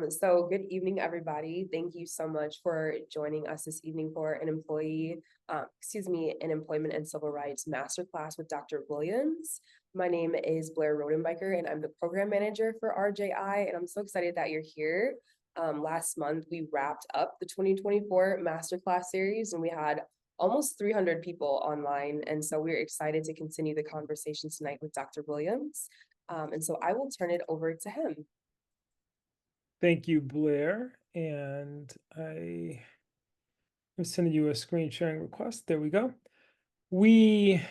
So good evening, everybody. Thank you so much for joining us this evening for an an employment and civil rights masterclass with Dr. Williams. My name is Blair Rodenbiker, and I'm the program manager for RJI, and I'm so excited that you're here. Last month, we wrapped up the 2024 masterclass series, and we had almost 300 people online, and so we're excited to continue the conversation tonight with Dr. Williams. And so I will turn it over to him. Thank you, Blair. And I'm sending you a screen sharing request. There we go. We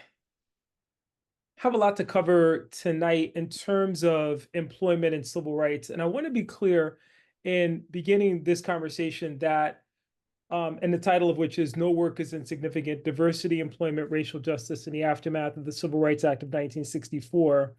have a lot to cover tonight in terms of employment and civil rights. And I want to be clear in beginning this conversation that, and the title of which is No Work is Insignificant, Diversity, Employment, Racial Justice in the Aftermath of the Civil Rights Act of 1964.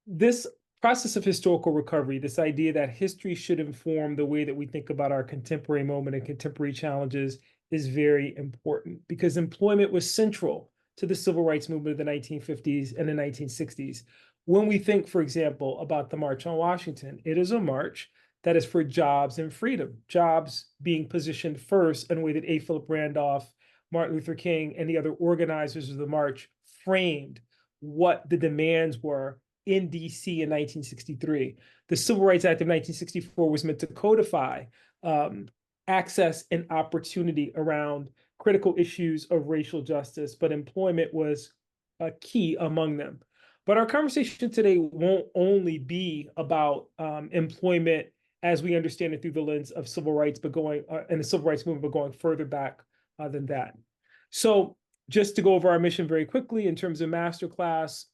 This process of historical recovery, this idea that history should inform the way that we think about our contemporary moment and contemporary challenges, is very important because employment was central to the civil rights movement of the 1950s and the 1960s. When we think, for example, about the March on Washington, it is a march that is for jobs and freedom, jobs being positioned first in a way that A. Philip Randolph, Martin Luther King, and the other organizers of the march framed what the demands were in DC in 1963. The Civil Rights Act of 1964 was meant to codify access and opportunity around critical issues of racial justice, but employment was a key among them. But our conversation today won't only be about employment as we understand it through the lens of civil rights, but going and the civil rights movement, but going further back than that. So just to go over our mission very quickly in terms of masterclass.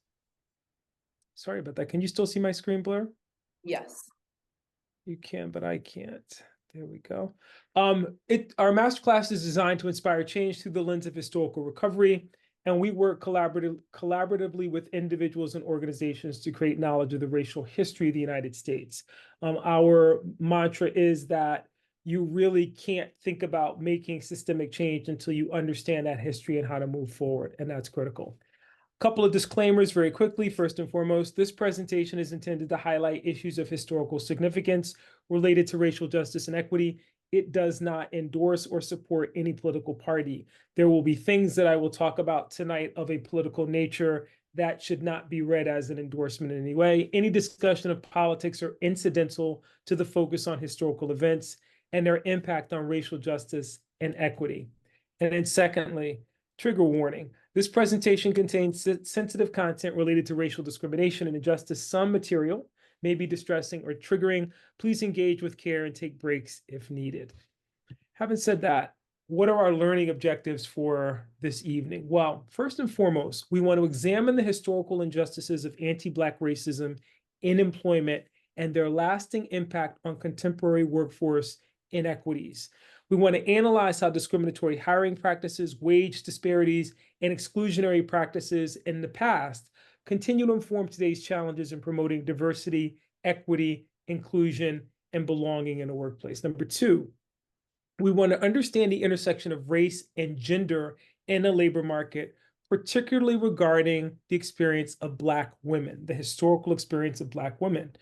Sorry about that. Can you still see my screen, Blair? Yes. You can, but I can't. There we go. Our masterclass is designed to inspire change through the lens of historical recovery, and we work collaboratively with individuals and organizations to create knowledge of the racial history of the United States. Our mantra is that you really can't think about making systemic change until you understand that history and how to move forward, and that's critical. Couple of disclaimers very quickly. First and foremost, this presentation is intended to highlight issues of historical significance related to racial justice and equity. It does not endorse or support any political party. There will be things that I will talk about tonight of a political nature that should not be read as an endorsement in any way. Any discussion of politics are incidental to the focus on historical events and their impact on racial justice and equity. And then secondly, trigger warning. This presentation contains sensitive content related to racial discrimination and injustice. Some material may be distressing or triggering. Please engage with care and take breaks if needed. Having said that, what are our learning objectives for this evening? Well, first and foremost, we want to examine the historical injustices of anti-Black racism in employment and their lasting impact on contemporary workforce inequities. We want to analyze how discriminatory hiring practices, wage disparities, and exclusionary practices in the past continue to inform today's challenges in promoting diversity, equity, inclusion, and belonging in the workplace. Number two, we want to understand the intersection of race and gender in the labor market, particularly regarding the experience of Black women, the historical experience of Black women.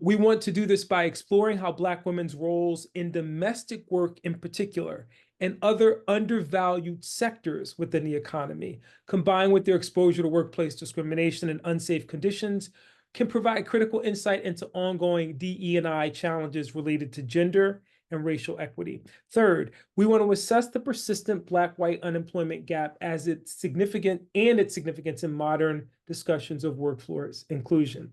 We want to do this by exploring how Black women's roles in domestic work in particular and other undervalued sectors within the economy, combined with their exposure to workplace discrimination and unsafe conditions, can provide critical insight into ongoing DE&I challenges related to gender and racial equity. Third, we want to assess the persistent Black-white unemployment gap as its significance in modern discussions of workforce inclusion.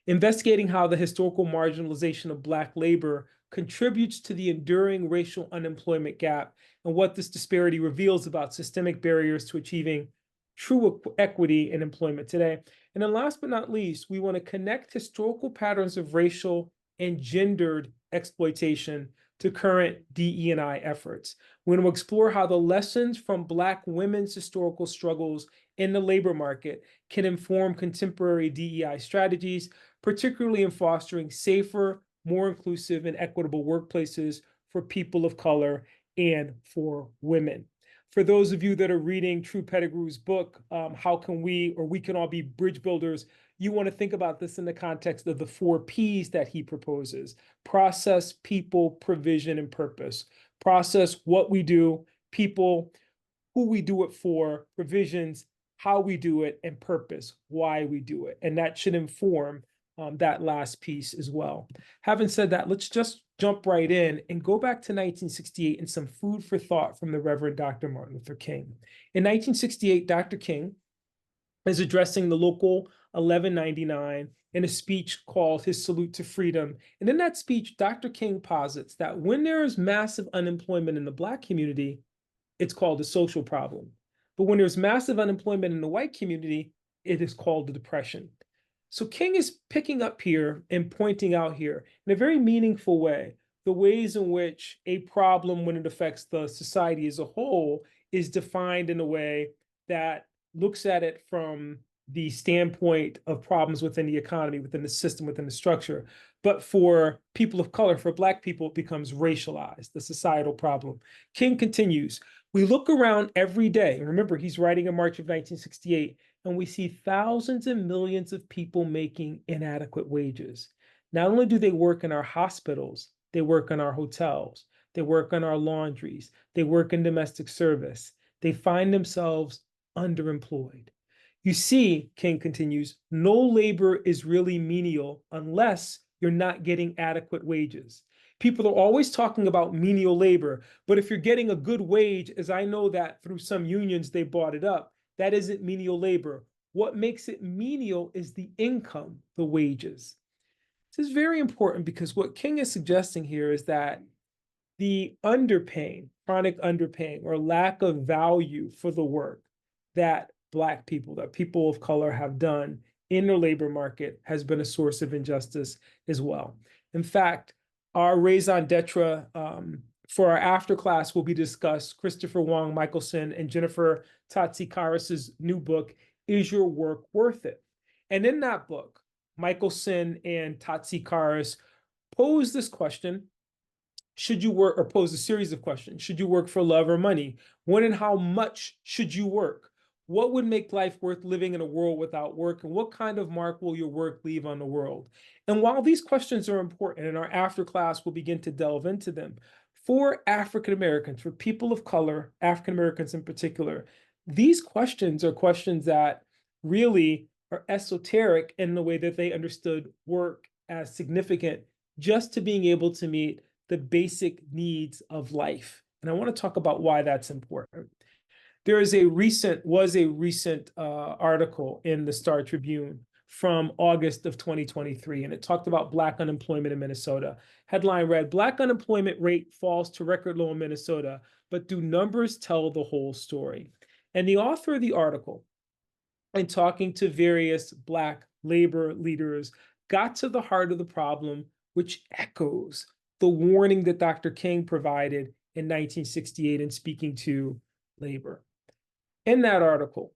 Investigating how the historical marginalization of Black labor contributes to the enduring racial unemployment gap and what this disparity reveals about systemic barriers to achieving true equity in employment today. And then last but not least, we want to connect historical patterns of racial and gendered exploitation to current DE&I efforts. We're going to explore how the lessons from Black women's historical struggles in the labor market can inform contemporary DEI strategies, particularly in fostering safer, more inclusive, and equitable workplaces for people of color and for women. For those of you that are reading True Pettigrew's book, How Can We, or We Can All Be Bridge Builders, you want to think about this in the context of the 4 Ps that he proposes: process, people, provision, and purpose. Process, what we do; people, who we do it for; provisions, how we do it; and purpose, why we do it. And that should inform that last piece as well. Having said that, let's just jump right in and go back to 1968 and some food for thought from the Reverend Dr. Martin Luther King. In 1968, Dr. King is addressing the local 1199 in a speech called his Salute to Freedom. And in that speech, Dr. King posits that when there is massive unemployment in the Black community, it's called a social problem. But when there's massive unemployment in the white community, it is called a depression. So King is picking up here and pointing out here in a very meaningful way the ways in which a problem, when it affects the society as a whole, is defined in a way that looks at it from the standpoint of problems within the economy, within the system, within the structure. But for people of color, for Black people, it becomes racialized, the societal problem. King continues, we look around every day, and remember, he's writing in March of 1968, and we see thousands and millions of people making inadequate wages. Not only do they work in our hospitals, they work in our hotels, they work in our laundries, they work in domestic service. They find themselves underemployed. You see, King continues, no labor is really menial unless you're not getting adequate wages. People are always talking about menial labor, but if you're getting a good wage, as I know that through some unions, they bought it up, that isn't menial labor. What makes it menial is the income, the wages. This is very important because what King is suggesting here is that the underpaying, chronic underpaying, or lack of value for the work that Black people, that people of color have done in the labor market has been a source of injustice as well. In fact, our raison d'etre for our after class will be discussed Christopher Wong Michelson and Jennifer Tatsikaris's new book, Is Your Work Worth It? And in that book, Michelson and Tatsikaris pose this question: should you work, or pose a series of questions. Should you work for love or money? When and how much should you work? What would make life worth living in a world without work? And what kind of mark will your work leave on the world? And while these questions are important, in our after class, we'll begin to delve into them. For African Americans, for people of color, African Americans in particular, these questions are questions that really are esoteric in the way that they understood work as significant just to being able to meet the basic needs of life. And I want to talk about why that's important. There was a recent article in the Star Tribune from August of 2023, and it talked about Black unemployment in Minnesota. Headline read, Black unemployment rate falls to record low in Minnesota, but do numbers tell the whole story? And the author of the article, in talking to various Black labor leaders, got to the heart of the problem, which echoes the warning that Dr. King provided in 1968 in speaking to labor. In that article,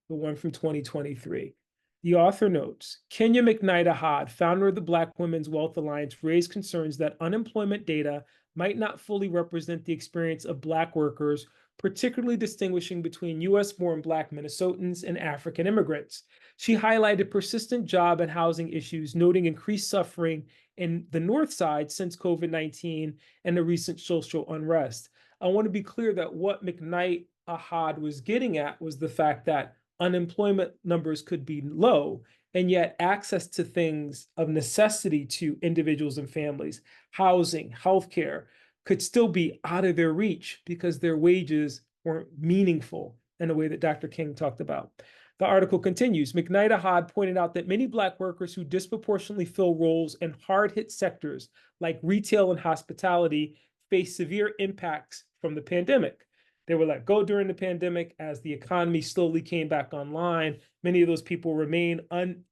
the one from 2023, the author notes, Kenya McKnight-Ahad, founder of the Black Women's Wealth Alliance, raised concerns that unemployment data might not fully represent the experience of Black workers, particularly distinguishing between US-born Black Minnesotans and African immigrants. She highlighted persistent job and housing issues, noting increased suffering in the North Side since COVID-19 and the recent social unrest. I want to be clear that what McKnight-Ahad was getting at was the fact that unemployment numbers could be low, and yet access to things of necessity to individuals and families, housing, healthcare, could still be out of their reach because their wages weren't meaningful in the way that Dr. King talked about. The article continues, McKnight-Ahad pointed out that many Black workers who disproportionately fill roles in hard-hit sectors like retail and hospitality face severe impacts from the pandemic. They were let go during the pandemic as the economy slowly came back online. Many of those people remain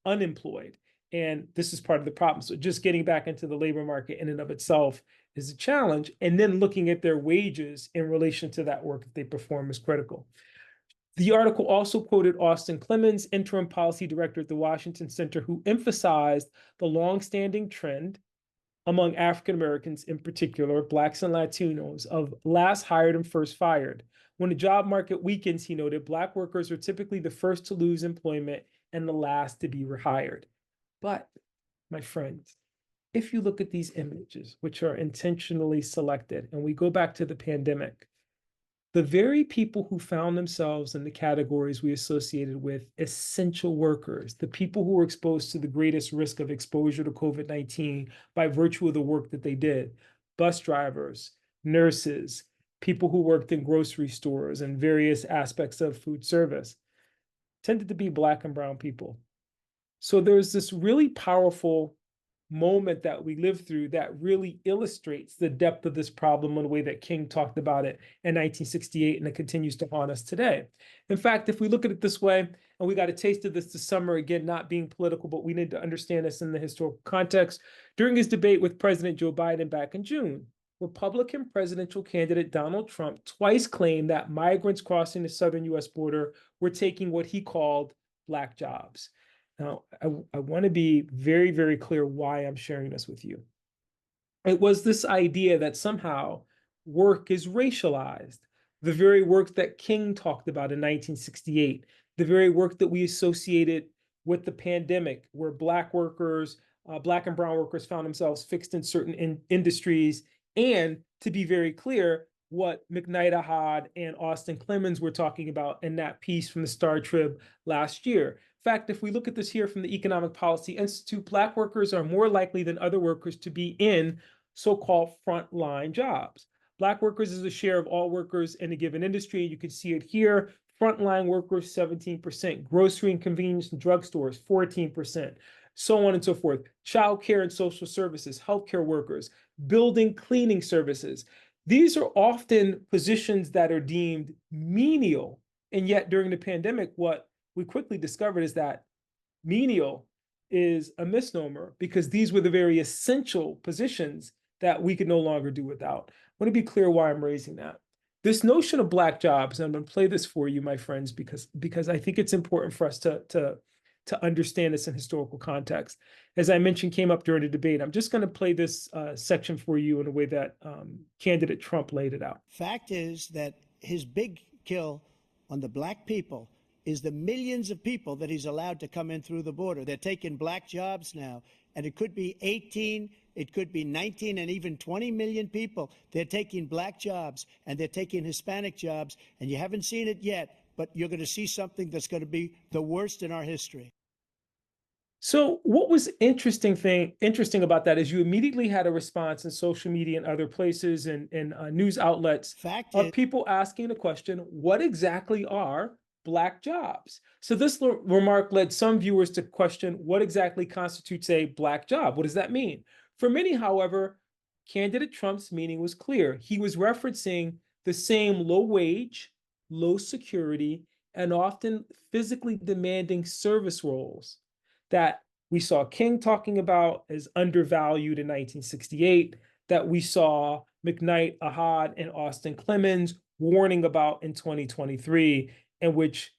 unemployed. And this is part of the problem. So just getting back into the labor market in and of itself is a challenge. And then looking at their wages in relation to that work that they perform is critical. The article also quoted Austin Clemens, interim policy director at the Washington Center, who emphasized the longstanding trend among African Americans in particular, Blacks and Latinos, of last hired and first fired. When the job market weakens, he noted, Black workers are typically the first to lose employment and the last to be rehired. But, my friends, if you look at these images, which are intentionally selected, and we go back to the pandemic, the very people who found themselves in the categories we associated with essential workers, the people who were exposed to the greatest risk of exposure to COVID-19 by virtue of the work that they did, bus drivers, nurses, people who worked in grocery stores and various aspects of food service, tended to be Black and brown people. So there's this really powerful moment that we lived through that really illustrates the depth of this problem in the way that King talked about it in 1968, and it continues to haunt us today. In fact, if we look at it this way, and we got a taste of this summer, again, not being political, but we need to understand this in the historical context. During his debate with President Joe Biden back in June, Republican presidential candidate Donald Trump twice claimed that migrants crossing the southern US border were taking what he called Black jobs. Now, I want to be very, very clear why I'm sharing this with you. It was this idea that somehow work is racialized. The very work that King talked about in 1968, the very work that we associated with the pandemic, where Black workers, Black and brown workers found themselves fixed in certain industries. And to be very clear, what McKnight Ahad and Austin Clemens were talking about in that piece from the Star Trib last year. In fact, if we look at this here from the Economic Policy Institute, Black workers are more likely than other workers to be in so-called frontline jobs. Black workers is a share of all workers in a given industry. You can see it here. Frontline workers, 17%. Grocery and convenience and drugstores, 14%. So on and so forth. Childcare and social services, healthcare workers, building cleaning services. These are often positions that are deemed menial. And yet during the pandemic, what we quickly discovered is that menial is a misnomer, because these were the very essential positions that we could no longer do without. I want to be clear why I'm raising that. This notion of Black jobs, and I'm going to play this for you, my friends, because I think it's important for us to understand this in historical context. As I mentioned, came up during the debate. I'm just going to play this section for you in a way that candidate Trump laid it out. Fact is that his big kill on the Black people is the millions of people that he's allowed to come in through the border. They're taking Black jobs now, and it could be 18, it could be 19, and even 20 million people. They're taking Black jobs, and they're taking Hispanic jobs, and you haven't seen it yet, but you're going to see something that's going to be the worst in our history. So what was interesting about that is you immediately had a response in social media and other places and news outlets of people asking the question, what exactly are Black jobs? So this remark led some viewers to question what exactly constitutes a Black job. What does that mean? For many, however, candidate Trump's meaning was clear. He was referencing the same low wage, low security, and often physically demanding service roles that we saw King talking about as undervalued in 1968, that we saw McKnight, Ahad, and Austin Clemens warning about in 2023, and which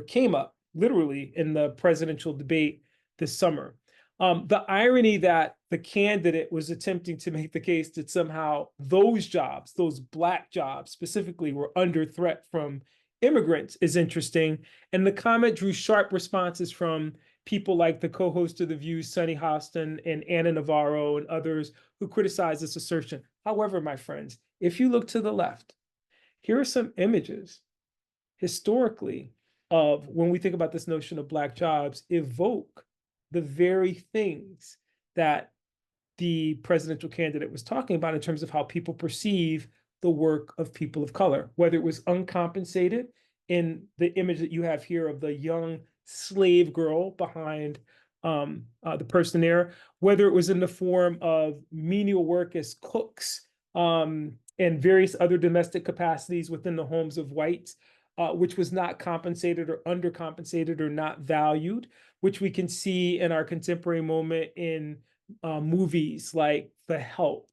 came up literally in the presidential debate this summer. The irony that the candidate was attempting to make the case that somehow those jobs, those Black jobs specifically, were under threat from immigrants is interesting. And the comment drew sharp responses from people like the co-host of The View, Sunny Hostin, and Anna Navarro, and others who criticized this assertion. However, my friends, if you look to the left, here are some images historically of when we think about this notion of Black jobs, evoke the very things that the presidential candidate was talking about in terms of how people perceive the work of people of color, whether it was uncompensated in the image that you have here of the young slave girl behind the person there, whether it was in the form of menial work as cooks and various other domestic capacities within the homes of whites, which was not compensated or undercompensated or not valued, which we can see in our contemporary moment in movies like The Help,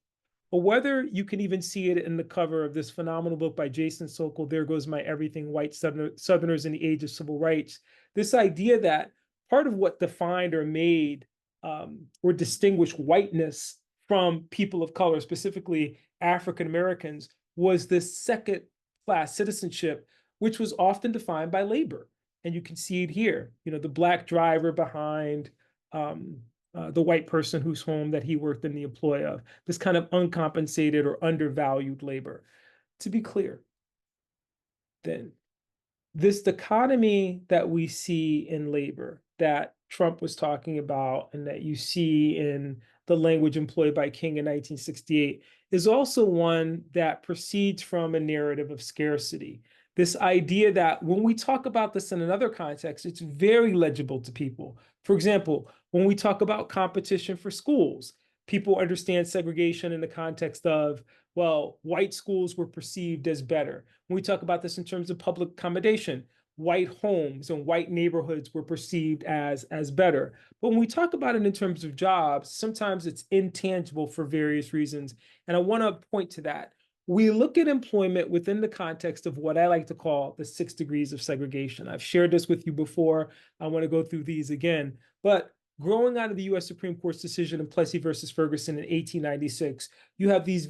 or whether you can even see it in the cover of this phenomenal book by Jason Sokol, There Goes My Everything, White Southerners in the Age of Civil Rights. This idea that part of what defined or made or distinguished whiteness from people of color, specifically African Americans, was this second-class citizenship, which was often defined by labor. And you can see it here, the black driver behind the white person whose home that he worked in the employ of, this kind of uncompensated or undervalued labor. To be clear, then, this dichotomy that we see in labor that Trump was talking about and that you see in the language employed by King in 1968 is also one that proceeds from a narrative of scarcity. This idea that when we talk about this in another context, it's very legible to people. For example, when we talk about competition for schools, people understand segregation in the context of, well, white schools were perceived as better. When we talk about this in terms of public accommodation, white homes and white neighborhoods were perceived as better. But when we talk about it in terms of jobs, sometimes it's intangible for various reasons. And I want to point to that. We look at employment within the context of what I like to call the 6 degrees of segregation. I've shared this with you before. I want to go through these again. But growing out of the US Supreme Court's decision in Plessy versus Ferguson in 1896, you have these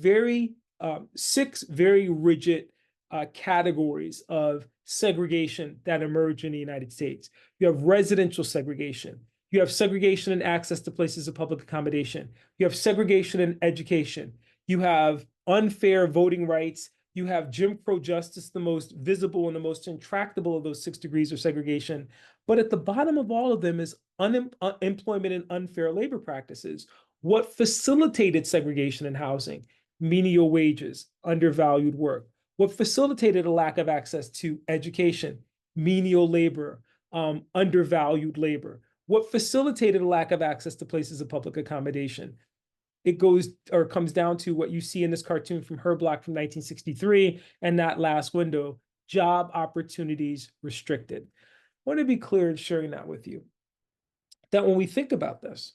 6 very rigid categories of segregation that emerge in the United States. You have residential segregation. You have segregation in access to places of public accommodation. You have segregation in education. You have unfair voting rights. You have Jim Crow justice, the most visible and the most intractable of those 6 degrees of segregation. But at the bottom of all of them is unemployment and unfair labor practices. What facilitated segregation in housing? Menial wages, undervalued work. What facilitated a lack of access to education? Menial labor, undervalued labor. What facilitated a lack of access to places of public accommodation? It comes down to what you see in this cartoon from Herblock from 1963 and that last window, job opportunities restricted. I want to be clear in sharing that with you, that when we think about this,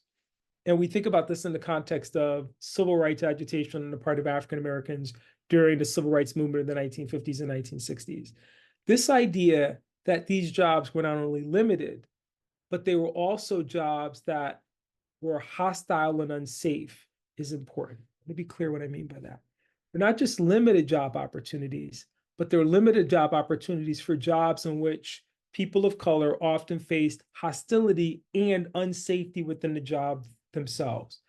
and we think about this in the context of civil rights agitation on the part of African Americans during the civil rights movement of the 1950s and 1960s, this idea that these jobs were not only limited, but they were also jobs that were hostile and unsafe is important. Let me be clear what I mean by that. They're not just limited job opportunities, but they're limited job opportunities for jobs in which people of color often faced hostility and unsafety within the job themselves.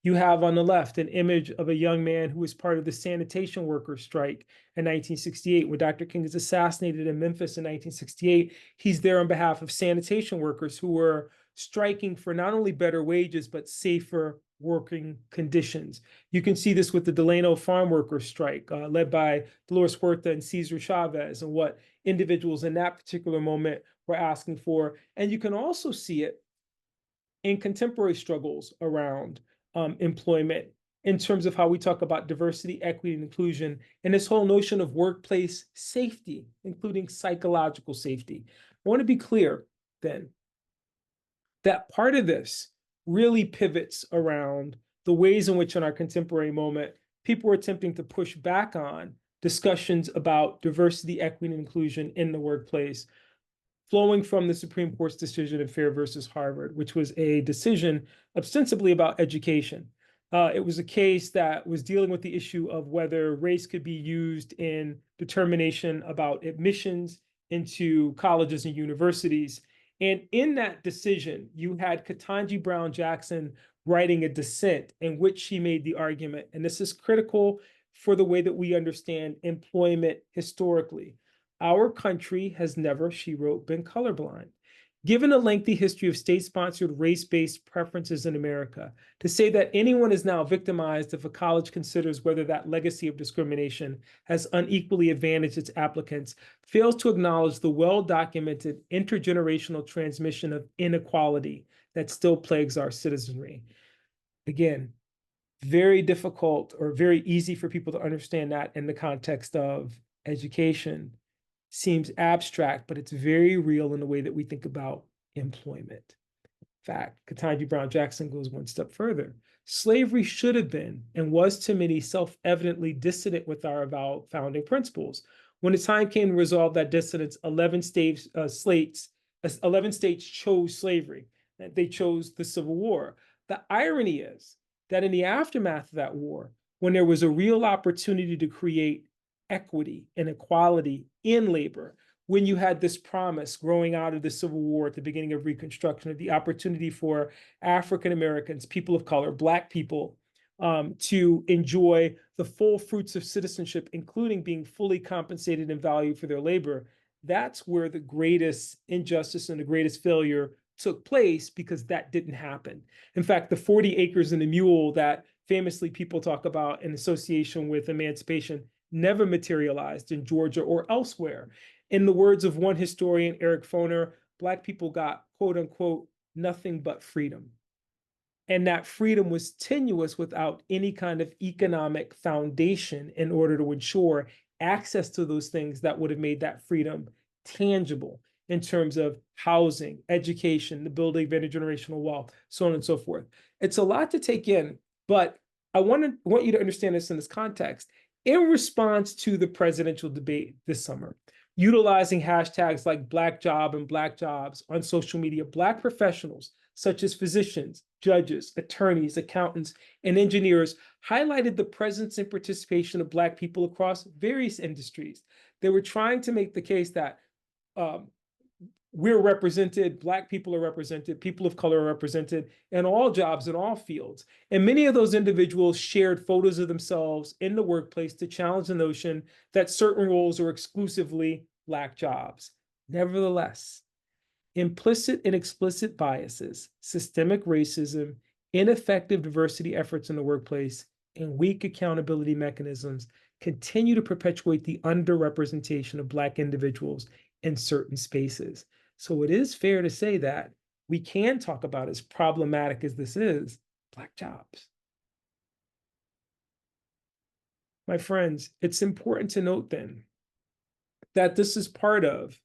You have on the left an image of a young man who was part of the sanitation workers strike in 1968. When Dr. King is assassinated in Memphis in 1968, he's there on behalf of sanitation workers who were striking for not only better wages, but safer working conditions. You can see this with the Delano farm workers strike, led by Dolores Huerta and Cesar Chavez, and what individuals in that particular moment were asking for. And you can also see it in contemporary struggles around employment in terms of how we talk about diversity, equity, and inclusion, and this whole notion of workplace safety, including psychological safety. I want to be clear then that part of this really pivots around the ways in which in our contemporary moment, people are attempting to push back on discussions about diversity, equity, and inclusion in the workplace, flowing from the Supreme Court's decision in Fair versus Harvard, which was a decision ostensibly about education. It was a case that was dealing with the issue of whether race could be used in determination about admissions into colleges and universities. And in that decision, you had Ketanji Brown Jackson writing a dissent in which she made the argument, and this is critical for the way that we understand employment historically. Our country has never, she wrote, been colorblind. Given a lengthy history of state-sponsored race-based preferences in America, to say that anyone is now victimized if a college considers whether that legacy of discrimination has unequally advantaged its applicants fails to acknowledge the well-documented intergenerational transmission of inequality that still plagues our citizenry. Again, very difficult or very easy for people to understand that in the context of education. Seems abstract, but it's very real in the way that we think about employment. In fact, Ketanji Brown Jackson goes one step further. Slavery should have been and was to many self-evidently dissonant with our avowed founding principles. When the time came to resolve that dissonance, 11 states chose slavery. They chose the Civil War. The irony is that in the aftermath of that war, when there was a real opportunity to create equity and equality in labor, when you had this promise growing out of the Civil War at the beginning of Reconstruction of the opportunity for African Americans, people of color, Black people, to enjoy the full fruits of citizenship, including being fully compensated and valued for their labor, that's where the greatest injustice and the greatest failure took place, because that didn't happen. In fact, the 40 acres and a mule that famously people talk about in association with emancipation never materialized in Georgia or elsewhere. In the words of one historian, Eric Foner, Black people got, quote unquote, nothing but freedom. And that freedom was tenuous without any kind of economic foundation in order to ensure access to those things that would have made that freedom tangible in terms of housing, education, the building of intergenerational wealth, so on and so forth. It's a lot to take in, but I want you to understand this in this context. In response to the presidential debate this summer, utilizing hashtags like Black Job and Black Jobs on social media, Black professionals such as physicians, judges, attorneys, accountants, and engineers highlighted the presence and participation of Black people across various industries. They were trying to make the case that we're represented, Black people are represented, people of color are represented in all jobs, in all fields. And many of those individuals shared photos of themselves in the workplace to challenge the notion that certain roles are exclusively Black jobs. Nevertheless, implicit and explicit biases, systemic racism, ineffective diversity efforts in the workplace, and weak accountability mechanisms continue to perpetuate the underrepresentation of Black individuals in certain spaces. So it is fair to say that we can talk about, as problematic as this is, Black jobs. My friends, it's important to note then that this is part of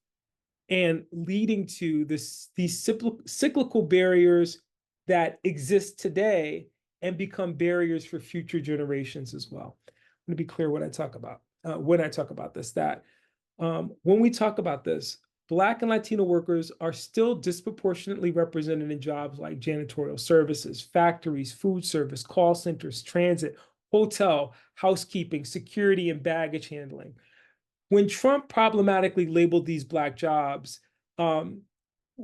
and leading to these cyclical barriers that exist today and become barriers for future generations as well. I'm going to be clear what I talk about when I talk about this, that when we talk about this, Black and Latino workers are still disproportionately represented in jobs like janitorial services, factories, food service, call centers, transit, hotel, housekeeping, security, and baggage handling. When Trump problematically labeled these Black jobs,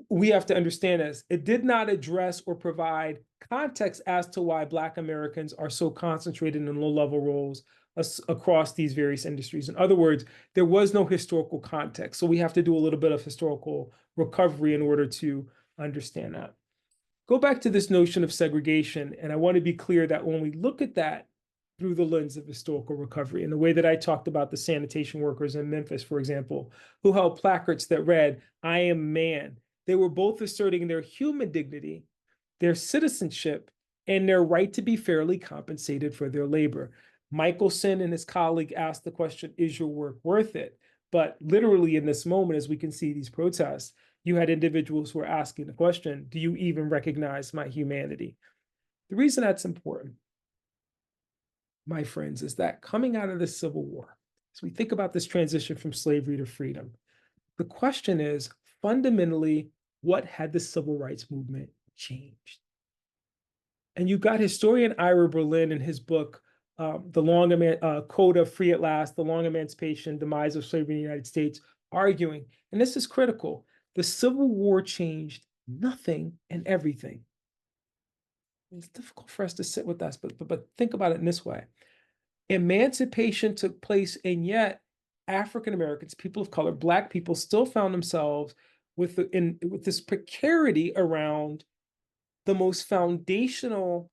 we have to understand this. It did not address or provide context as to why Black Americans are so concentrated in low-level roles across these various industries. In other words, there was no historical context. So we have to do a little bit of historical recovery in order to understand that. Go back to this notion of segregation, and I want to be clear that when we look at that through the lens of historical recovery, in the way that I talked about the sanitation workers in Memphis, for example, who held placards that read, "I am man," they were both asserting their human dignity, their citizenship, and their right to be fairly compensated for their labor. Michelson and his colleague asked the question, is your work worth it? But literally in this moment, as we can see these protests, you had individuals who were asking the question, do you even recognize my humanity? The reason that's important, my friends, is that coming out of the Civil War, as we think about this transition from slavery to freedom, the question is fundamentally, what had the civil rights movement changed? And you've got historian Ira Berlin in his book, Coda, Free at Last, The Long Emancipation, Demise of Slavery in the United States, arguing, and this is critical, the Civil War changed nothing and everything. It's difficult for us to sit with us, but think about it in this way. Emancipation took place, and yet African Americans, people of color, Black people still found themselves with this precarity around the most foundational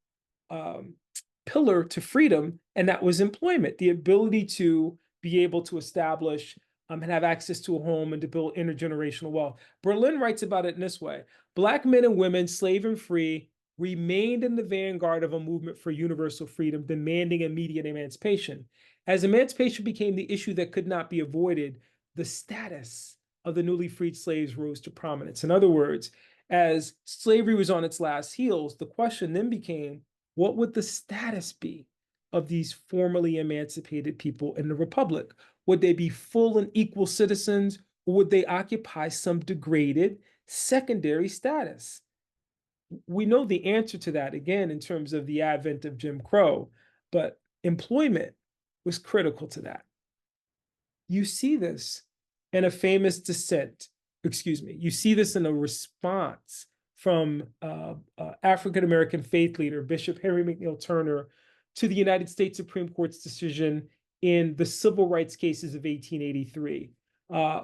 pillar to freedom, and that was employment, the ability to be able to establish and have access to a home and to build intergenerational wealth. Berlin writes about it in this way: Black men and women, slave and free, remained in the vanguard of a movement for universal freedom, demanding immediate emancipation. As emancipation became the issue that could not be avoided, the status of the newly freed slaves rose to prominence. In other words, as slavery was on its last heels, the question then became, what would the status be of these formerly emancipated people in the Republic? Would they be full and equal citizens, or would they occupy some degraded secondary status? we know the answer to that, again, in terms of the advent of Jim Crow, but employment was critical to that. You see this in a famous dissent, excuse me, you see this in a response from African-American faith leader, Bishop Henry McNeil Turner, to the United States Supreme Court's decision in the civil rights cases of 1883.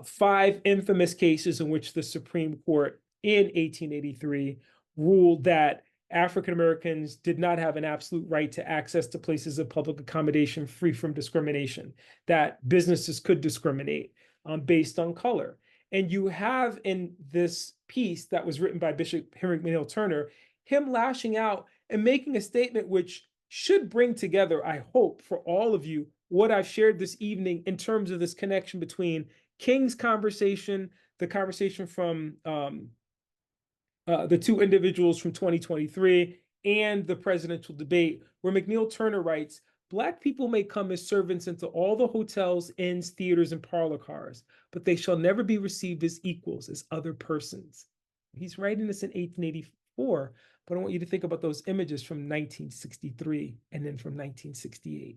5 infamous cases in which the Supreme Court in 1883 ruled that African Americans did not have an absolute right to access to places of public accommodation free from discrimination, that businesses could discriminate based on color. And you have in this piece that was written by Bishop Henry McNeil Turner, him lashing out and making a statement which should bring together, I hope, for all of you, what I've shared this evening in terms of this connection between King's conversation, the conversation from the 2 individuals from 2023, and the presidential debate, where McNeil Turner writes, Black people may come as servants into all the hotels, inns, theaters, and parlor cars, but they shall never be received as equals, as other persons. He's writing this in 1884, but I want you to think about those images from 1963 and then from 1968. In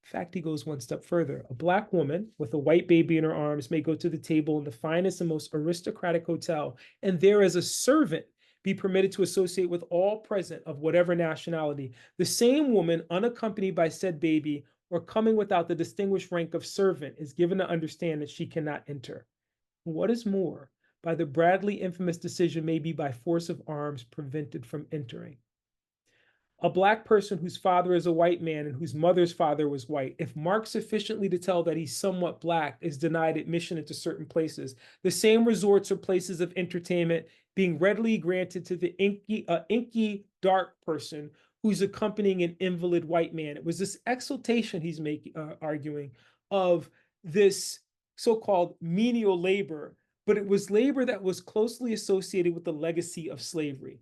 fact, he goes one step further. A Black woman with a white baby in her arms may go to the table in the finest and most aristocratic hotel, and there as a servant be permitted to associate with all present of whatever nationality. The same woman, unaccompanied by said baby, or coming without the distinguished rank of servant, is given to understand that she cannot enter. What is more, by the Bradley infamous decision may be by force of arms prevented from entering. A Black person whose father is a white man and whose mother's father was white, if marked sufficiently to tell that he's somewhat Black, is denied admission into certain places. The same resorts or places of entertainment being readily granted to the inky dark person who's accompanying an invalid white man. It was this exaltation he's arguing of this so-called menial labor, but it was labor that was closely associated with the legacy of slavery.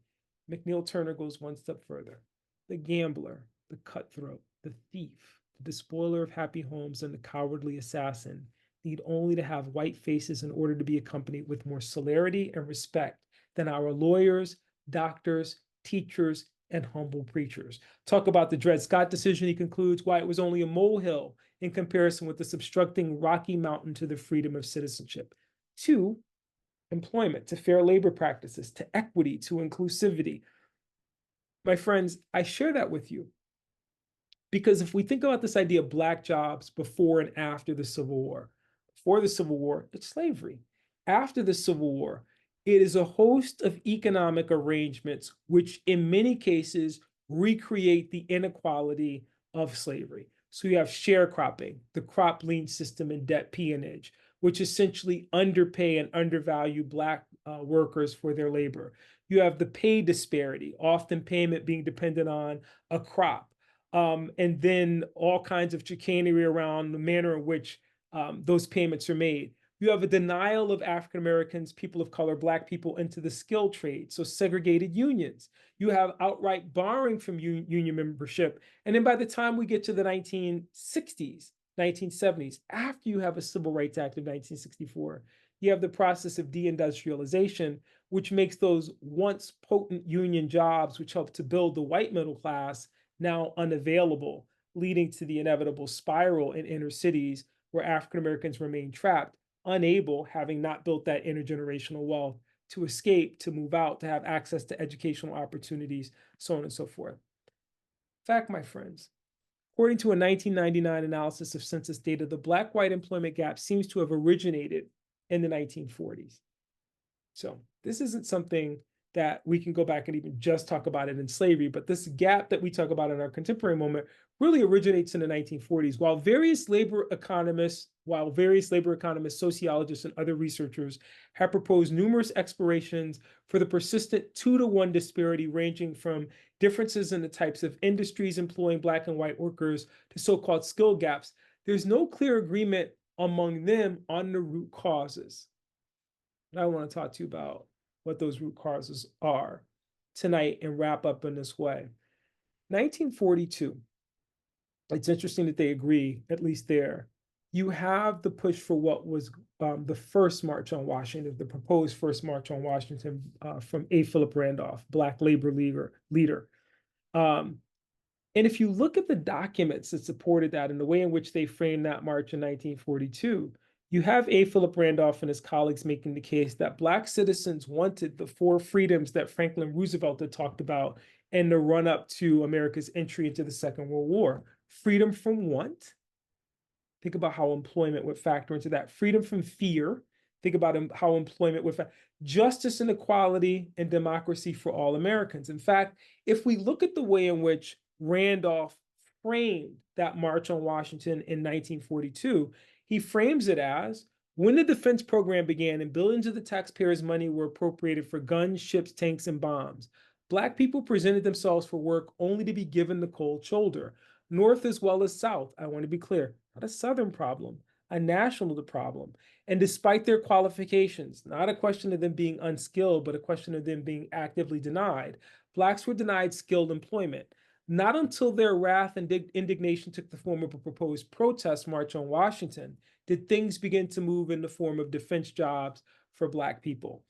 McNeil Turner goes one step further. The gambler, the cutthroat, the thief, the despoiler of happy homes, and the cowardly assassin need only to have white faces in order to be accompanied with more celerity and respect than our lawyers, doctors, teachers, and humble preachers. Talk about the Dred Scott decision, he concludes, why it was only a molehill in comparison with the substructing rocky mountain to the freedom of citizenship. 2, employment, to fair labor practices, to equity, to inclusivity. My friends, I share that with you because if we think about this idea of Black jobs before and after the Civil War, before the Civil War, it's slavery. After the Civil War, it is a host of economic arrangements which in many cases recreate the inequality of slavery. So you have sharecropping, the crop lien system, and debt peonage, which essentially underpay and undervalue Black workers for their labor. You have the pay disparity, often payment being dependent on a crop, and then all kinds of chicanery around the manner in which those payments are made. You have a denial of African Americans, people of color, Black people into the skilled trade, so segregated unions. You have outright barring from union membership. And then by the time we get to the 1960s, 1970s, after you have a Civil Rights Act of 1964, you have the process of deindustrialization, which makes those once potent union jobs, which helped to build the white middle class, now unavailable, leading to the inevitable spiral in inner cities where African Americans remain trapped, unable, having not built that intergenerational wealth, to escape, to move out, to have access to educational opportunities, so on and so forth. In fact, my friends, according to a 1999 analysis of census data, the Black-white employment gap seems to have originated in the 1940s. So this isn't something that we can go back and even just talk about it in slavery, but this gap that we talk about in our contemporary moment really originates in the 1940s. While various labor economists, sociologists, and other researchers have proposed numerous explanations for the persistent 2-to-1 disparity ranging from differences in the types of industries employing Black and white workers to so-called skill gaps, there's no clear agreement among them on the root causes. And I want to talk to you about what those root causes are tonight and wrap up in this way. 1942, it's interesting that they agree, at least there, you have the push for what was the first March on Washington, the proposed first March on Washington from A. Philip Randolph, Black labor leader. And if you look at the documents that supported that and the way in which they framed that march in 1942, you have A. Philip Randolph and his colleagues making the case that Black citizens wanted the four freedoms that Franklin Roosevelt had talked about in the run up to America's entry into the Second World War. Freedom from want. Think about how employment would factor into that. Freedom from fear. Think about how employment would factor. Justice and equality and democracy for all Americans. In fact, if we look at the way in which Randolph framed that March on Washington in 1942, he frames it as, when the defense program began and billions of the taxpayers' money were appropriated for guns, ships, tanks, and bombs, Black people presented themselves for work only to be given the cold shoulder. North as well as South, I want to be clear, not a Southern problem, a national problem. And despite their qualifications, not a question of them being unskilled, but a question of them being actively denied, Blacks were denied skilled employment. Not until their wrath and indignation took the form of a proposed protest march on Washington did things begin to move in the form of defense jobs for Black people.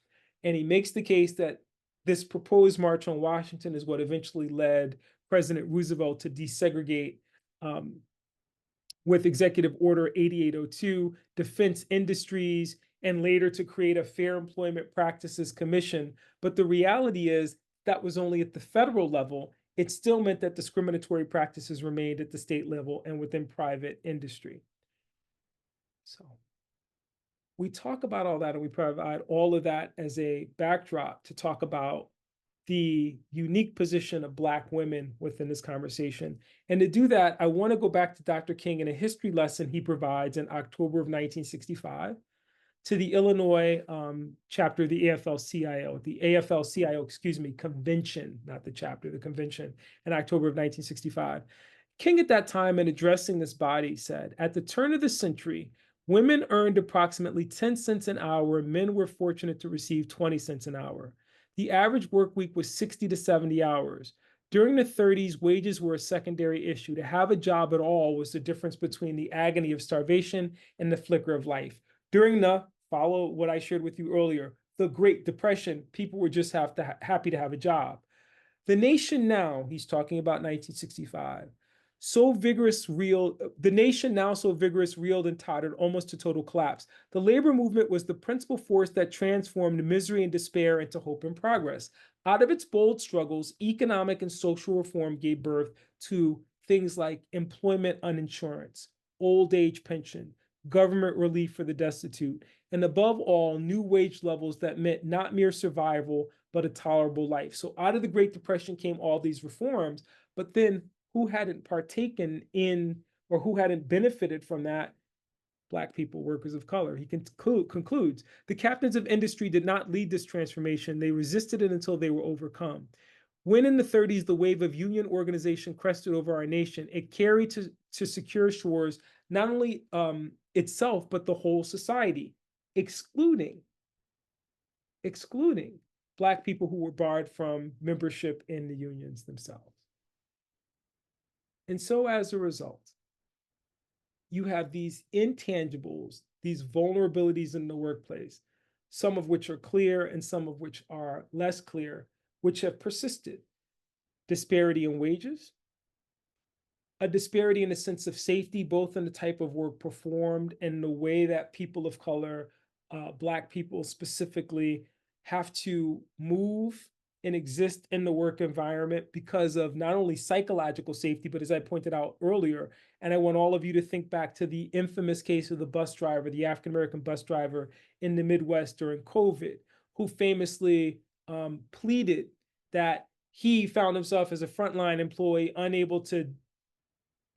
And he makes the case that this proposed march on Washington is what eventually led President Roosevelt to desegregate with Executive Order 8802, defense industries, and later to create a Fair Employment Practices Commission. But the reality is that was only at the federal level. It still meant that discriminatory practices remained at the state level and within private industry. So we talk about all that, and we provide all of that as a backdrop to talk about the unique position of Black women within this conversation. And to do that, I want to go back to Dr. King and a history lesson he provides in October of 1965 to the Illinois chapter of the AFL-CIO, convention, not the chapter, the convention in October of 1965. King at that time, in addressing this body, said, at the turn of the century, women earned approximately 10 cents an hour. Men were fortunate to receive 20 cents an hour. The average work week was 60 to 70 hours. During the 30s, wages were a secondary issue. To have a job at all was the difference between the agony of starvation and the flicker of life. During the, follow what I shared with you earlier, the Great Depression, people were just happy to have a job. The nation now, he's talking about 1965, the nation now so vigorous reeled and tottered almost to total collapse. The labor movement was the principal force that transformed misery and despair into hope and progress. Out of its bold struggles, economic and social reform gave birth to things like employment uninsurance, old age pension, government relief for the destitute, and above all, new wage levels that meant not mere survival, but a tolerable life. So out of the Great Depression came all these reforms, but then who hadn't partaken in or who hadn't benefited from that? Black people, workers of color. He concludes, the captains of industry did not lead this transformation. They resisted it until they were overcome. When in the 30s, the wave of union organization crested over our nation, it carried to secure shores not only itself, but the whole society, excluding Black people who were barred from membership in the unions themselves. And so as a result, you have these intangibles, these vulnerabilities in the workplace, some of which are clear and some of which are less clear, which have persisted. Disparity in wages, a disparity in the sense of safety, both in the type of work performed and the way that people of color, Black people specifically, have to move and exist in the work environment because of not only psychological safety, but as I pointed out earlier, and I want all of you to think back to the infamous case of the bus driver, the African-American bus driver in the Midwest during COVID, who famously pleaded that he found himself as a frontline employee unable to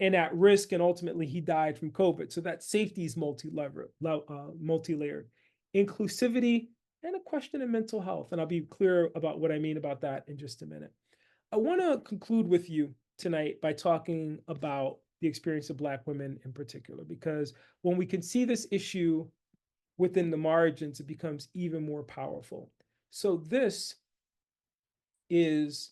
and at risk, and ultimately he died from COVID. So that safety is multi-layered. Inclusivity, and a question of mental health. And I'll be clear about what I mean about that in just a minute. I want to conclude with you tonight by talking about the experience of Black women in particular, because when we can see this issue within the margins, it becomes even more powerful. So this is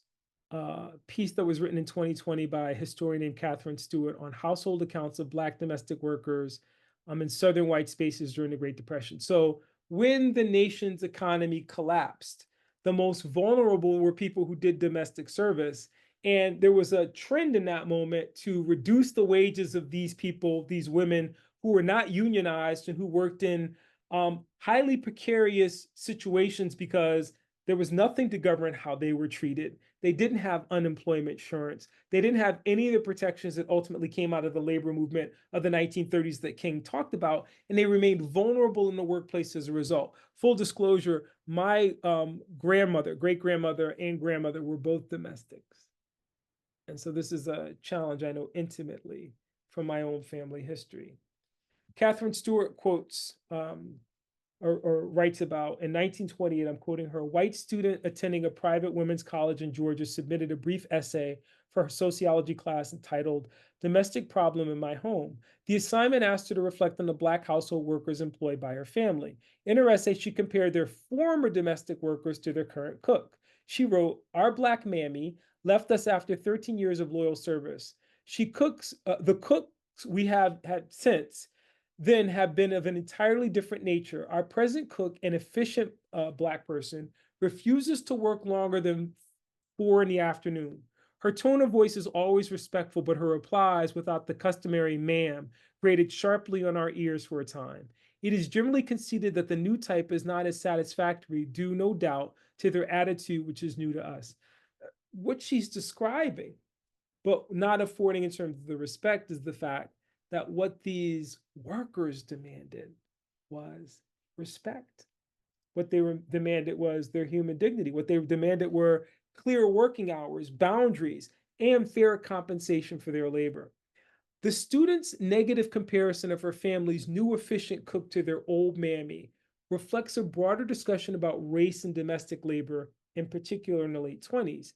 a piece that was written in 2020 by a historian named Catherine Stewart on household accounts of Black domestic workers in southern white spaces during the Great Depression. So when the nation's economy collapsed, the most vulnerable were people who did domestic service. And there was a trend in that moment to reduce the wages of these people, these women who were not unionized and who worked in highly precarious situations because there was nothing to govern how they were treated. They didn't have unemployment insurance. They didn't have any of the protections that ultimately came out of the labor movement of the 1930s that King talked about, and they remained vulnerable in the workplace as a result. Full disclosure, my grandmother, great-grandmother, and grandmother were both domestics. And so this is a challenge I know intimately from my own family history. Catherine Stewart quotes or writes about in 1928, I'm quoting her, white student attending a private women's college in Georgia submitted a brief essay for her sociology class entitled Domestic Problem in My Home. The assignment asked her to reflect on the Black household workers employed by her family. In her essay, she compared their former domestic workers to their current cook. She wrote, our Black mammy left us after 13 years of loyal service. She cooks, the cooks we have had since then have been of an entirely different nature. Our present cook, an efficient Black person, refuses to work longer than 4 in the afternoon. Her tone of voice is always respectful, but her replies, without the customary ma'am, grated sharply on our ears for a time. It is generally conceded that the new type is not as satisfactory, due no doubt to their attitude, which is new to us. What she's describing, but not affording in terms of the respect, is the fact that what these workers demanded was respect. What they demanded was their human dignity. What they demanded were clear working hours, boundaries, and fair compensation for their labor. The student's negative comparison of her family's new efficient cook to their old mammy reflects a broader discussion about race and domestic labor, in particular in the late 20s.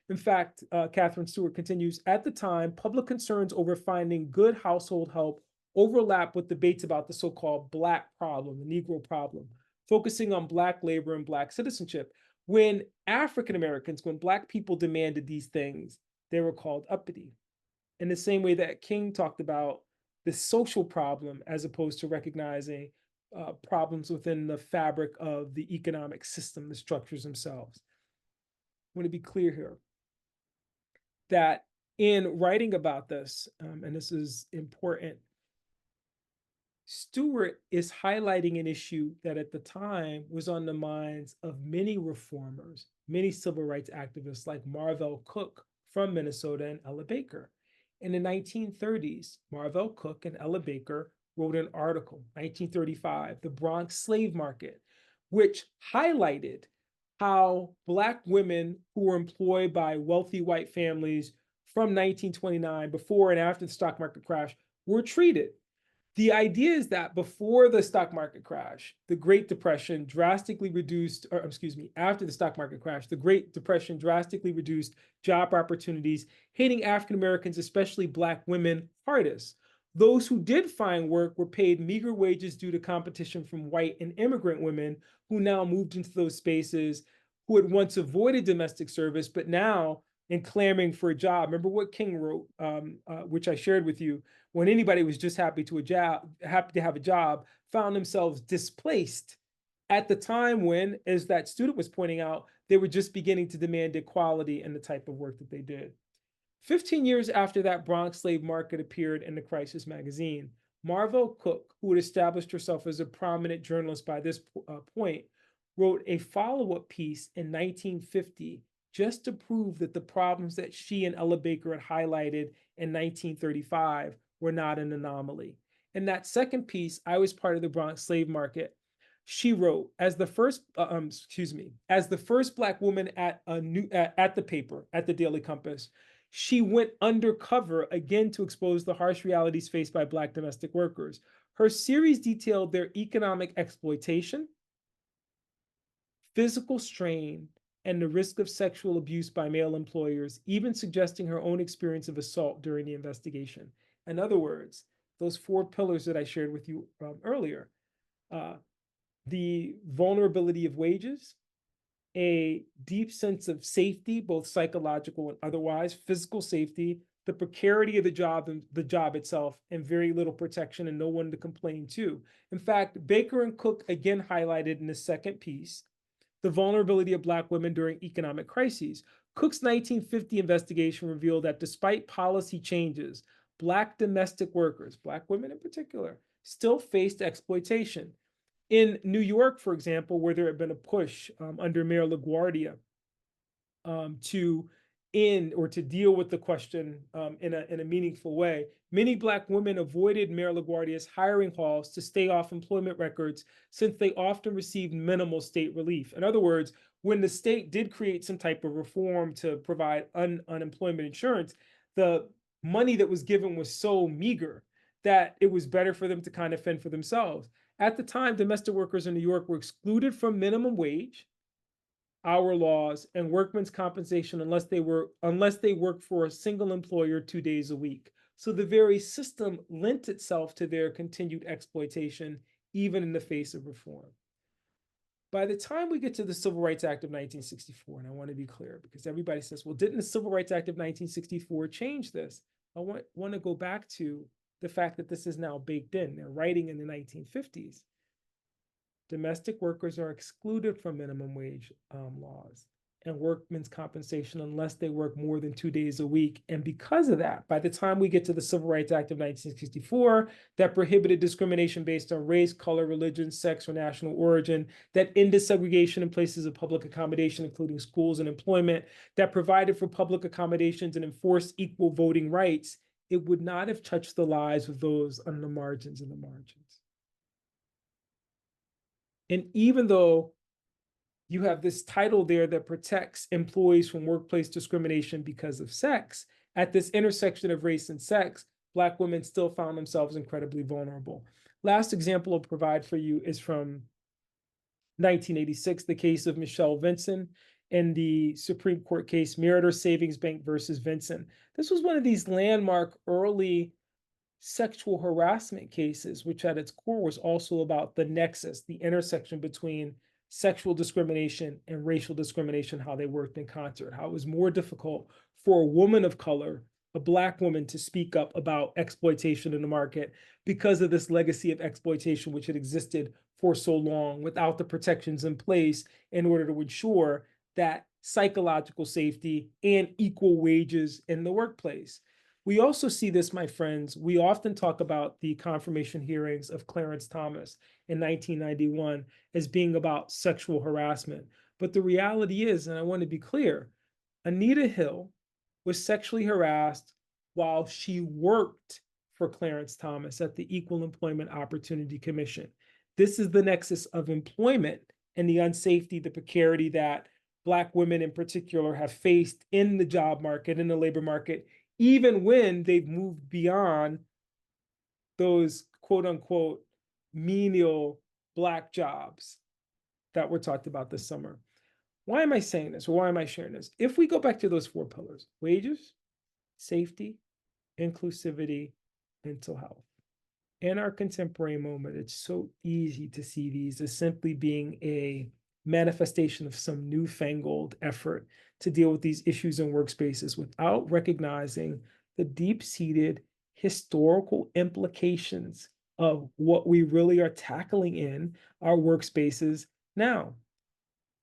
In fact, Catherine Stewart continues, at the time, public concerns over finding good household help overlap with debates about the so-called Black problem, the Negro problem, focusing on Black labor and Black citizenship. When African Americans, when Black people demanded these things, they were called uppity. In the same way that King talked about the social problem as opposed to recognizing problems within the fabric of the economic system, the structures themselves. I want to be clear here that in writing about this, and this is important, Stewart is highlighting an issue that at the time was on the minds of many reformers, many civil rights activists like Marvell Cook from Minnesota and Ella Baker. In the 1930s, Marvell Cook and Ella Baker wrote an article, 1935, The Bronx Slave Market, which highlighted how Black women who were employed by wealthy white families from 1929, before and after the stock market crash, were treated. The idea is that before the stock market crash, the Great Depression drastically reduced, or excuse me, after the stock market crash, the Great Depression drastically reduced job opportunities, hitting African Americans, especially Black women, hardest. Those who did find work were paid meager wages due to competition from white and immigrant women who now moved into those spaces, who had once avoided domestic service, but now in clamoring for a job. Remember what King wrote, which I shared with you, when anybody was just happy to have a job, found themselves displaced at the time when, as that student was pointing out, they were just beginning to demand equality in the type of work that they did. 15 years after that Bronx slave market appeared in the Crisis magazine, Marvell Cook, who had established herself as a prominent journalist by this point, wrote a follow-up piece in 1950 just to prove that the problems that she and Ella Baker had highlighted in 1935 were not an anomaly. In that second piece, I was part of the Bronx slave market. She wrote, as the first Black woman at the paper, at the Daily Compass, she went undercover again to expose the harsh realities faced by Black domestic workers. Her series detailed their economic exploitation, physical strain, and the risk of sexual abuse by male employers, even suggesting her own experience of assault during the investigation. In other words, those 4 pillars that I shared with you earlier, the vulnerability of wages, a deep sense of safety, both psychological and otherwise, physical safety, the precarity of the job and the job itself, and very little protection and no one to complain to. In fact, Baker and Cook again highlighted in the second piece the vulnerability of Black women during economic crises. Cook's 1950 investigation revealed that despite policy changes, Black domestic workers, Black women in particular, still faced exploitation. In New York, for example, where there had been a push under Mayor LaGuardia to end or to deal with the question in a meaningful way, many Black women avoided Mayor LaGuardia's hiring halls to stay off employment records since they often received minimal state relief. In other words, when the state did create some type of reform to provide unemployment insurance, the money that was given was so meager that it was better for them to kind of fend for themselves. At the time, domestic workers in New York were excluded from minimum wage, hour laws, and workmen's compensation unless they worked for a single employer 2 days a week. So the very system lent itself to their continued exploitation, even in the face of reform. By the time we get to the Civil Rights Act of 1964, and I want to be clear because everybody says, well, didn't the Civil Rights Act of 1964 change this? I want to go back to the fact that this is now baked in. They're writing in the 1950s. Domestic workers are excluded from minimum wage laws and workmen's compensation unless they work more than 2 days a week. And because of that, by the time we get to the Civil Rights Act of 1964, that prohibited discrimination based on race, color, religion, sex, or national origin, that ended segregation in places of public accommodation, including schools and employment, that provided for public accommodations and enforced equal voting rights, it would not have touched the lives of those on the margins and the margins. And even though you have this title there that protects employees from workplace discrimination because of sex, at this intersection of race and sex, Black women still found themselves incredibly vulnerable. Last example I'll provide for you is from 1986, the case of Michelle Vinson in the Supreme Court case, Meritor Savings Bank versus Vinson. This was one of these landmark early sexual harassment cases, which at its core was also about the nexus, the intersection between sexual discrimination and racial discrimination, how they worked in concert, how it was more difficult for a woman of color, a Black woman, to speak up about exploitation in the market because of this legacy of exploitation which had existed for so long without the protections in place in order to ensure that psychological safety and equal wages in the workplace. We also see this, my friends. We often talk about the confirmation hearings of Clarence Thomas in 1991 as being about sexual harassment. But the reality is, and I want to be clear, Anita Hill was sexually harassed while she worked for Clarence Thomas at the Equal Employment Opportunity Commission. This is the nexus of employment and the unsafety, the precarity that Black women in particular have faced in the job market, in the labor market, even when they've moved beyond those quote unquote menial Black jobs that were talked about this summer. Why am I saying this, or why am I sharing this? If we go back to those 4 pillars: wages, safety, inclusivity, mental health. In our contemporary moment, it's so easy to see these as simply being a manifestation of some newfangled effort to deal with these issues in workspaces without recognizing the deep-seated historical implications of what we really are tackling in our workspaces now.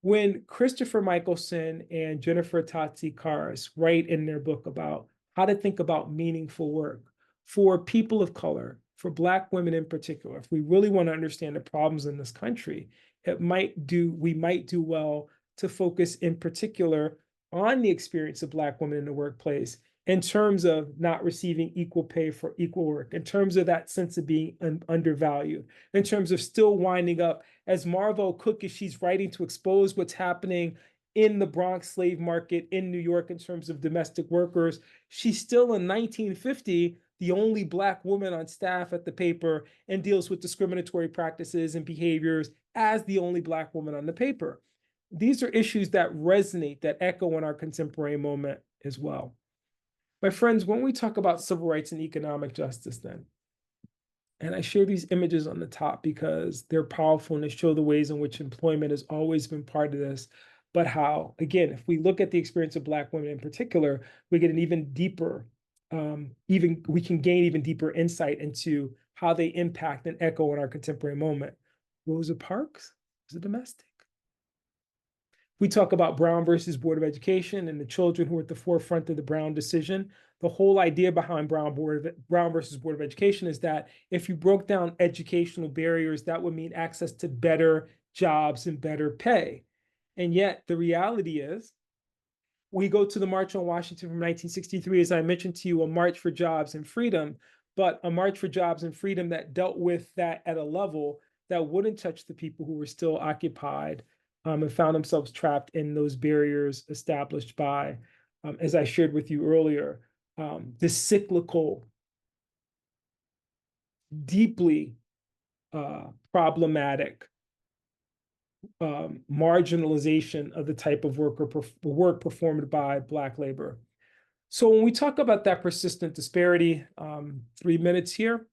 When Christopher Michelson and Jennifer Tatsi-Karas write in their book about how to think about meaningful work for people of color, for Black women in particular, if we really want to understand the problems in this country, we might do well to focus in particular on the experience of Black women in the workplace in terms of not receiving equal pay for equal work, in terms of that sense of being undervalued, in terms of still winding up, as Marvel Cook, as she's writing to expose what's happening in the Bronx slave market in New York in terms of domestic workers, she's still in 1950 the only Black woman on staff at the paper and deals with discriminatory practices and behaviors as the only Black woman on the paper. These are issues that resonate, that echo in our contemporary moment as well. My friends, when we talk about civil rights and economic justice then, and I share these images on the top because they're powerful and they show the ways in which employment has always been part of this, but how, again, if we look at the experience of Black women in particular, we get an even deeper we can gain even deeper insight into how they impact and echo in our contemporary moment. Rosa Parks was a domestic. We talk about Brown versus Board of Education and the children who are at the forefront of the Brown decision. The whole idea behind Brown versus Board of Education is that if you broke down educational barriers, that would mean access to better jobs and better pay. And yet the reality is, we go to the March on Washington from 1963, as I mentioned to you, a march for jobs and freedom, but a march for jobs and freedom that dealt with that at a level that wouldn't touch the people who were still occupied and found themselves trapped in those barriers established by, as I shared with you earlier, the cyclical, deeply problematic marginalization of the type of work performed by Black labor. So when we talk about that persistent disparity, 3 minutes here,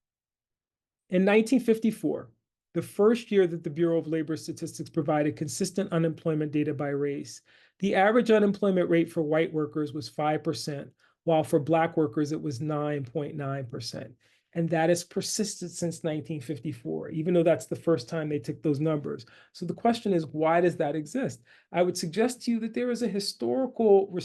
in 1954, the first year that the Bureau of Labor Statistics provided consistent unemployment data by race, the average unemployment rate for white workers was 5%, while for Black workers it was 9.9%. And that has persisted since 1954, even though that's the first time they took those numbers. So the question is, why does that exist? I would suggest to you that there is a historical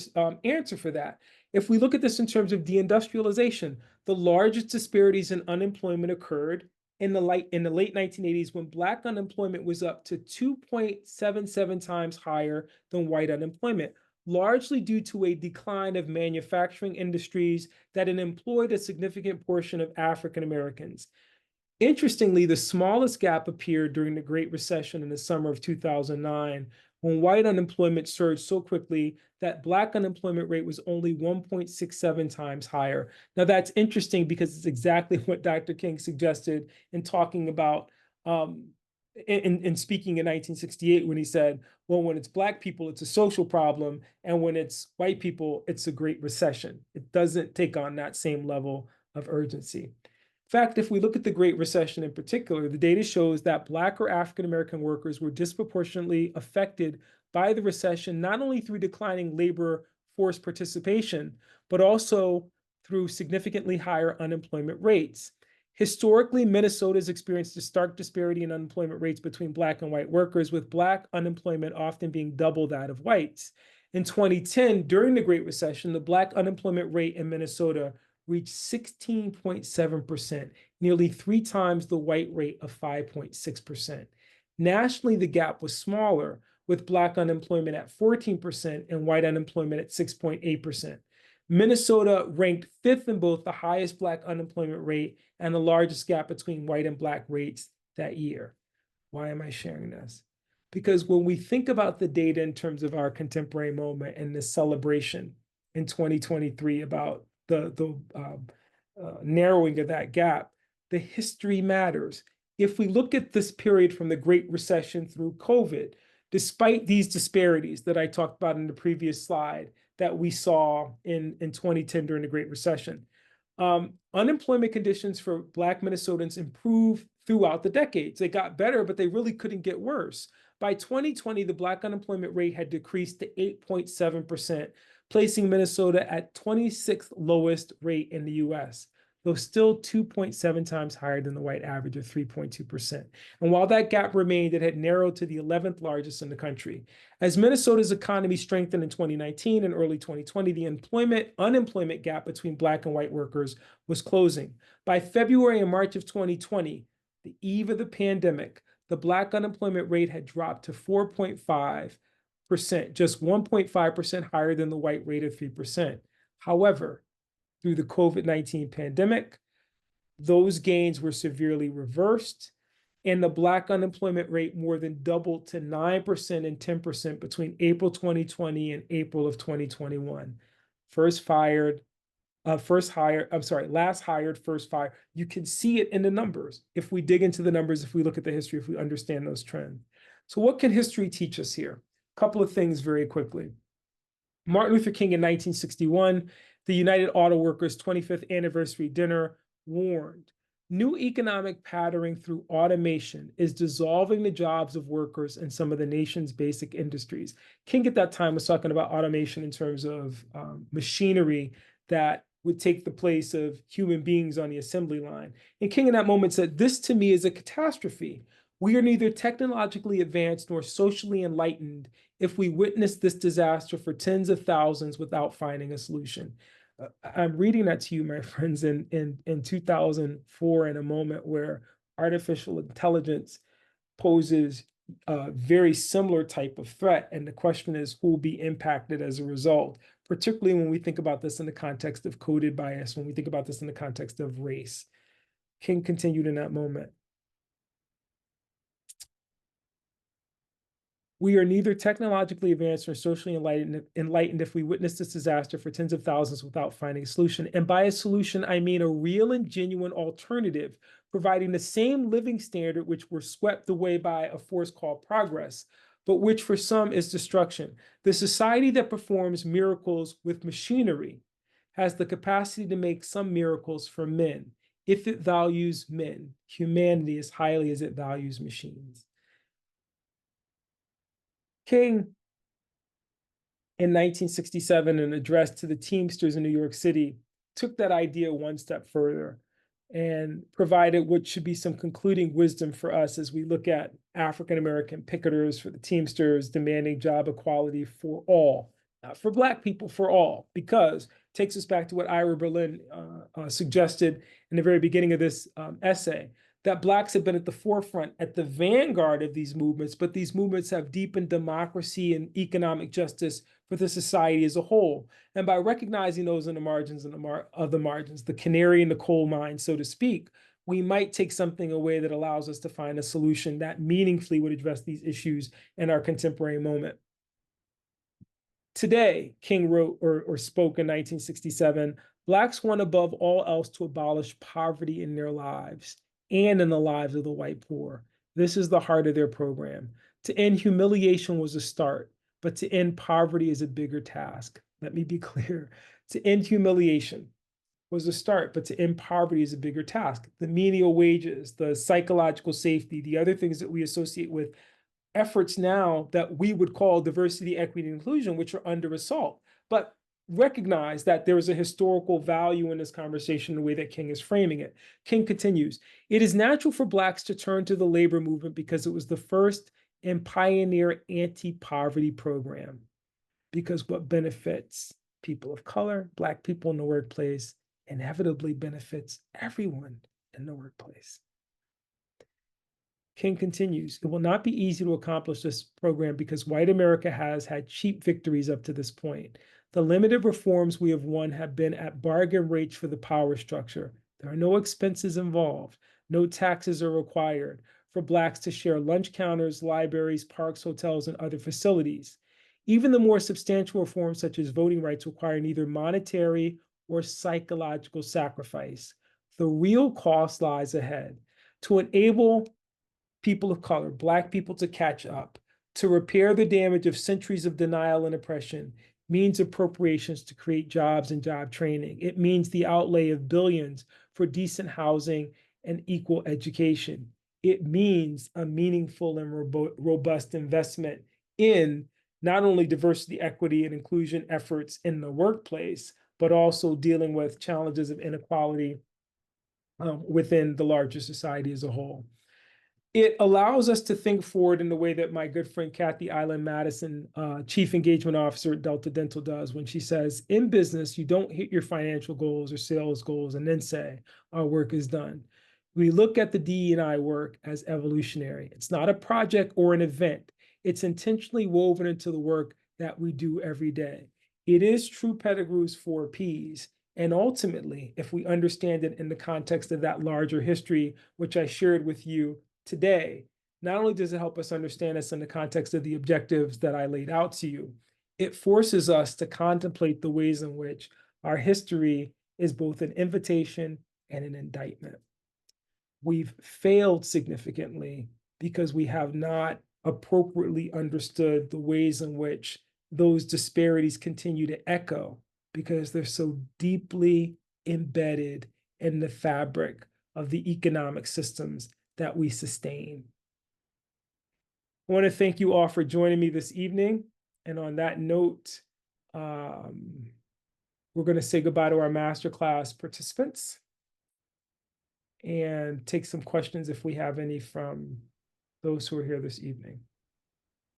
answer for that. If we look at this in terms of deindustrialization, the largest disparities in unemployment occurred in the late 1980s, when Black unemployment was up to 2.77 times higher than white unemployment, largely due to a decline of manufacturing industries that had employed a significant portion of African Americans. Interestingly, the smallest gap appeared during the Great Recession in the summer of 2009, when white unemployment surged so quickly that Black unemployment rate was only 1.67 times higher. Now, that's interesting because it's exactly what Dr. King suggested in talking about, in speaking in 1968, when he said, well, when it's Black people, it's a social problem, and when it's white people, it's a Great Recession. It doesn't take on that same level of urgency. In fact, if we look at the Great Recession in particular, the data shows that Black or African-American workers were disproportionately affected by the recession, not only through declining labor force participation, but also through significantly higher unemployment rates. Historically, Minnesota has experienced a stark disparity in unemployment rates between Black and white workers, with Black unemployment often being double that of whites. In 2010, during the Great Recession, the Black unemployment rate in Minnesota reached 16.7%, nearly 3 times the white rate of 5.6%. Nationally, the gap was smaller, with Black unemployment at 14% and white unemployment at 6.8%. Minnesota ranked 5th in both the highest Black unemployment rate and the largest gap between white and Black rates that year. Why am I sharing this? Because when we think about the data in terms of our contemporary moment and this celebration in 2023 about the narrowing of that gap, the history matters. If we look at this period from the Great Recession through COVID, despite these disparities that I talked about in the previous slide that we saw in 2010 during the Great Recession, unemployment conditions for Black Minnesotans improved throughout the decades. They got better, but they really couldn't get worse. By 2020, the Black unemployment rate had decreased to 8.7%, placing Minnesota at 26th lowest rate in the US, though still 2.7 times higher than the white average of 3.2%. And while that gap remained, it had narrowed to the 11th largest in the country. As Minnesota's economy strengthened in 2019 and early 2020, the unemployment gap between Black and white workers was closing. By February and March of 2020, the eve of the pandemic, the Black unemployment rate had dropped to 4.5%, just 1.5% higher than the white rate of 3%. However, through the COVID-19 pandemic, those gains were severely reversed, and the Black unemployment rate more than doubled to 9% and 10% between April 2020 and April of 2021. Last hired, first fired. You can see it in the numbers. If we dig into the numbers, if we look at the history, if we understand those trends. So what can history teach us here? A couple of things very quickly. Martin Luther King in 1961, the United Auto Workers 25th anniversary dinner warned, new economic patterning through automation is dissolving the jobs of workers in some of the nation's basic industries. King at that time was talking about automation in terms of machinery that would take the place of human beings on the assembly line. And King in that moment said, "This to me is a catastrophe. We are neither technologically advanced nor socially enlightened if we witness this disaster for tens of thousands without finding a solution." I'm reading that to you, my friends, in 2004, in a moment where artificial intelligence poses a very similar type of threat. And the question is, who will be impacted as a result, particularly when we think about this in the context of coded bias, when we think about this in the context of race. King continued in that moment. "We are neither technologically advanced nor socially enlightened if we witness this disaster for tens of thousands without finding a solution." And by a solution, I mean a real and genuine alternative, providing the same living standard which were swept away by a force called progress, but which for some is destruction. The society that performs miracles with machinery has the capacity to make some miracles for men, if it values men, humanity, as highly as it values machines. King, in 1967, an address to the Teamsters in New York City, took that idea one step further and provided what should be some concluding wisdom for us as we look at African-American picketers for the Teamsters demanding job equality for all, not for Black people, for all, because it takes us back to what Ira Berlin suggested in the very beginning of this essay, that Blacks have been at the forefront, at the vanguard of these movements, but these movements have deepened democracy and economic justice for the society as a whole. And by recognizing those in the margins and the margins, the canary in the coal mine, so to speak, we might take something away that allows us to find a solution that meaningfully would address these issues in our contemporary moment. Today, King wrote or spoke in 1967, Blacks want above all else to abolish poverty in their lives and in the lives of the white poor. This is the heart of their program. To end humiliation was a start, but to end poverty is a bigger task. Let me be clear. To end humiliation was a start, but to end poverty is a bigger task. The menial wages, the psychological safety, the other things that we associate with efforts now that we would call diversity, equity, and inclusion, which are under assault. But recognize that there is a historical value in this conversation, the way that King is framing it. King continues, "It is natural for Blacks to turn to the labor movement because it was the first and pioneer anti-poverty program. Because what benefits people of color, Black people in the workplace, inevitably benefits everyone in the workplace." King continues, "It will not be easy to accomplish this program because white America has had cheap victories up to this point. The limited reforms we have won have been at bargain rates for the power structure. There are no expenses involved. No taxes are required for Blacks to share lunch counters, libraries, parks, hotels, and other facilities. Even the more substantial reforms, such as voting rights, require neither monetary or psychological sacrifice. The real cost lies ahead. To enable people of color, Black people, to catch up, to repair the damage of centuries of denial and oppression, means appropriations to create jobs and job training. It means the outlay of billions for decent housing and equal education. It means a meaningful and robust investment in not only diversity, equity, and inclusion efforts in the workplace, but also dealing with challenges of inequality within the larger society as a whole. It allows us to think forward in the way that my good friend Kathy Island Madison, Chief Engagement Officer at Delta Dental, does when she says, in business, you don't hit your financial goals or sales goals and then say, our work is done. We look at the DE&I work as evolutionary. It's not a project or an event. It's intentionally woven into the work that we do every day. It is true Pettigrew's 4 Ps. And ultimately, if we understand it in the context of that larger history, which I shared with you today, not only does it help us understand us in the context of the objectives that I laid out to you, it forces us to contemplate the ways in which our history is both an invitation and an indictment. We've failed significantly because we have not appropriately understood the ways in which those disparities continue to echo, because they're so deeply embedded in the fabric of the economic systems that we sustain. I want to thank you all for joining me this evening. And on that note, we're we're going to say goodbye to our MasterClass participants and take some questions if we have any from those who are here this evening.